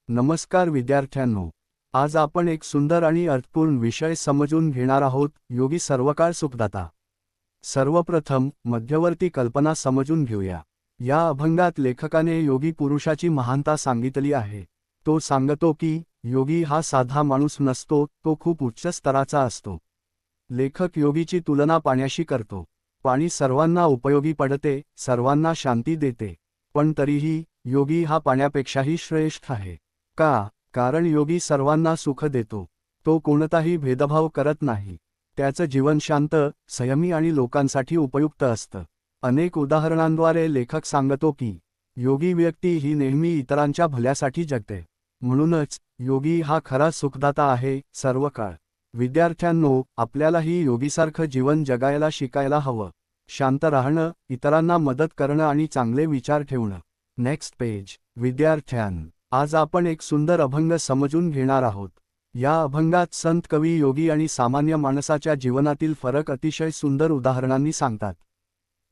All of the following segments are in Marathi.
नमस्कार विद्यार्थ्यांनो, आज आपण एक सुंदर आणि अर्थपूर्ण विषय समजून घेणार आहोत, योगी सर्वकाळ सुखदाता। सर्वप्रथम मध्यवर्ती कल्पना समजून घेऊया। या अभंगात लेखकाने योगी पुरुषाची महानता सांगितली आहे। तो सांगतो की योगी हा साधा माणूस नसतो, तो खूप उच्च स्तराचा असतो। लेखक योगीची तुलना पाण्याशी करतो। पाणी सर्वांना उपयोगी पडते, सर्वांना शांती देते, पण तरीही योगी हा पाण्यापेक्षाही श्रेष्ठ आहे। का? कारण योगी सर्वांना सुख देतो। तो कोणताही भेदभाव करत नाही। त्याचं जीवन शांत, संयमी आणि लोकांसाठी उपयुक्त असतं। अनेक उदाहरणांद्वारे लेखक सांगतो की योगी व्यक्ती ही नेहमी इतरांच्या भल्यासाठी जगते। म्हणूनच योगी हा खरा सुखदाता आहे, सर्वकाळ। विद्यार्थ्यांनो, आपल्यालाही योगीसारखं जीवन जगायला शिकायला हवं। शांत राहणं, इतरांना मदत करणं आणि चांगले विचार ठेवणं। Next page. विद्यार्थ्यांनो, आज आपण एक सुंदर अभंग समजून घेणार आहोत। या अभंगात संत कवी योगी आणि सामान्य माणसाच्या जीवनातील फरक अतिशय सुंदर उदाहरणांनी सांगतात।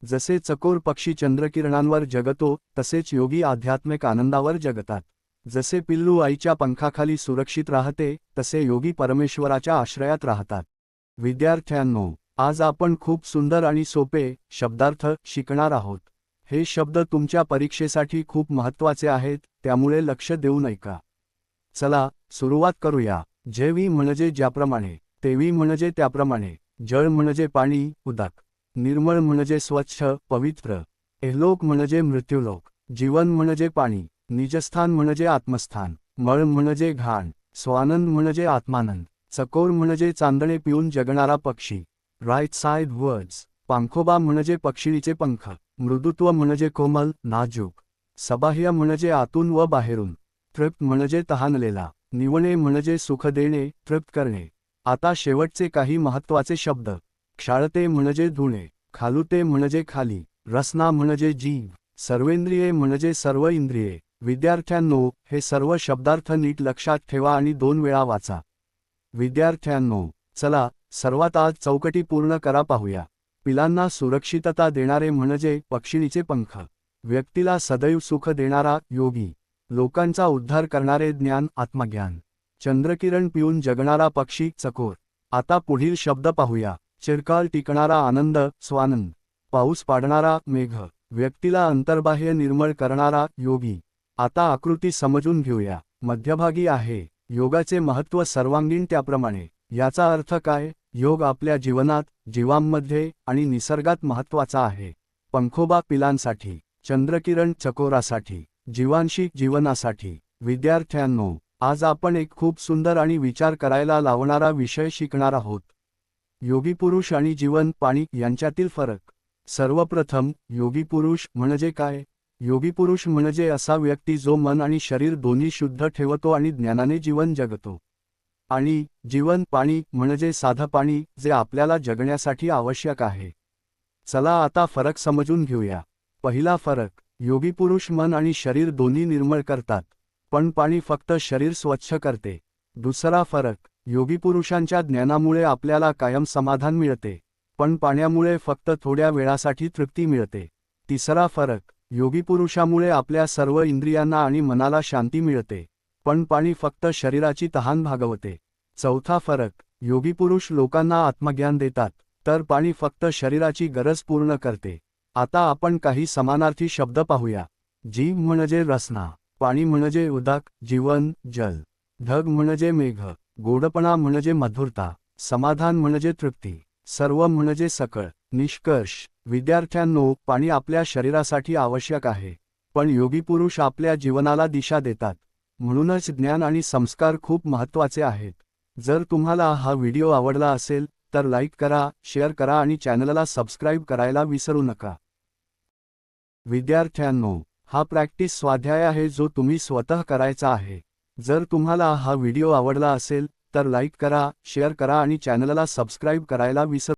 जसे चकोर पक्षी चंद्रकिरणांवर जगतो, तसेच योगी आध्यात्मिक आनंदावर जगतात। जसे पिल्लू आईच्या पंखाखाली सुरक्षित राहते, तसे योगी परमेश्वराच्या आश्रयात राहतात। विद्यार्थ्यांनो, आज आपण खूप सुंदर आणि सोपे शब्दार्थ शिकणार आहोत। हे शब्द तुमच्या परीक्षेसाठी खूप महत्त्वाचे आहेत, त्यामुळे लक्ष देऊन ऐका। चला सुरुवात करूया। जेवी म्हणजे ज्याप्रमाणे, तेवी म्हणजे त्याप्रमाणे, जळ म्हणजे पाणी, उदक, निर्मळ म्हणजे स्वच्छ, पवित्र, इहलोक म्हणजे मृत्यूलोक, जीवन म्हणजे पाणी, निजस्थान म्हणजे आत्मस्थान, मळ म्हणजे घाण, स्वानंद म्हणजे आत्मानंद, चकोर म्हणजे चांदणे पिऊन जगणारा पक्षी, राईट साइड वर्ड्स, पंखोबा म्हणजे पक्षिणीचे पंख, मृदुत्व म्हणजे कोमल, नाजूक, सबाह्य म्हणजे आतून व बाहेरून, तृप्त म्हणजे तहानलेला, निवणे म्हणजे सुख देणे, तृप्त करणे। आता शेवटचे काही महत्त्वाचे शब्द। क्षाळते म्हणजे धुणे, खालुते म्हणजे खाली, रसना म्हणजे जीव, सर्वेंद्रिये म्हणजे सर्व इंद्रिये। विद्यार्थ्यांनो, हे सर्व शब्दार्थ नीट लक्षात ठेवा आणि 2 वेळा वाचा। विद्यार्थ्यांनो, चला सर्वात आज चौकटी पूर्ण करा पाहूया। पिलांना सुरक्षितता देणारे म्हणजे पक्षिणीचे पंख, व्यक्तीला सदैव सुख देणारा योगी, लोकांचा उद्धार करणारे ज्ञान आत्मज्ञान, चंद्रकिरण पिऊन जगणारा पक्षी चकोर। आता पुढील शब्द पाहूया। चिरकाल टिकणारा आनंद स्वानंद, पाऊस पाडणारा मेघ, व्यक्तीला अंतर्बाह्य निर्मळ करणारा योगी। आता आकृती समजून घेऊया। मध्यभागी आहे योगाचे महत्त्व सर्वांगीण त्याप्रमाणे। याचा अर्थ काय? योग आपल्या जीवनात, जीवांमध्ये आणि निसर्गात महत्त्वाचा आहे। पंखोबा पिलांसाठी, चंद्रकिरण चकोरासाठी, जीवांशी जीवनासाठी। विद्यार्थ्यांनो, आज आपण एक खूप सुंदर आणि विचार करायला लावणारा विषय शिकणार आहोत। योगी पुरुष आणि जीवन पाणी यांच्यातील फरक। सर्वप्रथम, योगी पुरुष म्हणजे काय? योगी पुरुष म्हणजे असा व्यक्ती जो मन आणि शरीर दोन्ही शुद्ध ठेवतो आणि ज्ञानाने जीवन जगतो। आणि जीवन पाणी म्हणजे साधं पाणी, जे आपल्याला जगण्यासाठी आवश्यक आहे। चला आता फरक समजून घेऊया। पहिला फरक, योगी पुरुष मन आणि शरीर दोन्ही निर्मळ करतात, पण पाणी फक्त शरीर स्वच्छ करते। दुसरा फरक, योगी पुरुषांच्या ज्ञानामुळे आपल्याला कायम समाधान मिळते, पण पाण्यामुळे फक्त थोड्या वेळासाठी तृप्ती मिळते। तिसरा फरक, योगी पुरुषामुळे आपल्या सर्व इंद्रियांना आणि मनाला शांती मिळते, पण पाणी फक्त शरीराची तहान भागवते। चौथा फरक, योगी पुरुष लोकांना आत्मज्ञान देतात, तर पाणी फक्त शरीराची गरज पूर्ण करते। आता आपण काही समानार्थी शब्द पाहूया। जीव म्हणजे रसना, पाणी म्हणजे उदक, जीवन जल, ढग म्हणजे मेघ, गोडपणा म्हणजे मधुरता, समाधान म्हणजे तृप्ती, सर्व म्हणजे सकळ। निष्कर्ष, विद्यार्थ्यांनो, पाणी आपल्या शरीरासाठी आवश्यक आहे, पण योगी पुरुष आपल्या जीवनाला दिशा देतात। म्हणूनच ज्ञान आणि संस्कार खूप महत्त्वाचे आहेत। जर तुम्हाला हा व्हिडिओ आवडला असेल तर लाईक करा, शेअर करा आणि चॅनलला सबस्क्राईब करायला विसरू नका। विद्यार्थ्यांनो, हा प्रॅक्टिस स्वाध्याय आहे जो तुम्ही स्वतः करायचा आहे। जर तुम्हाला हा व्हिडिओ आवडला असेल तर लाईक करा, शेअर करा आणि चॅनलला सबस्क्राईब करायला विसरू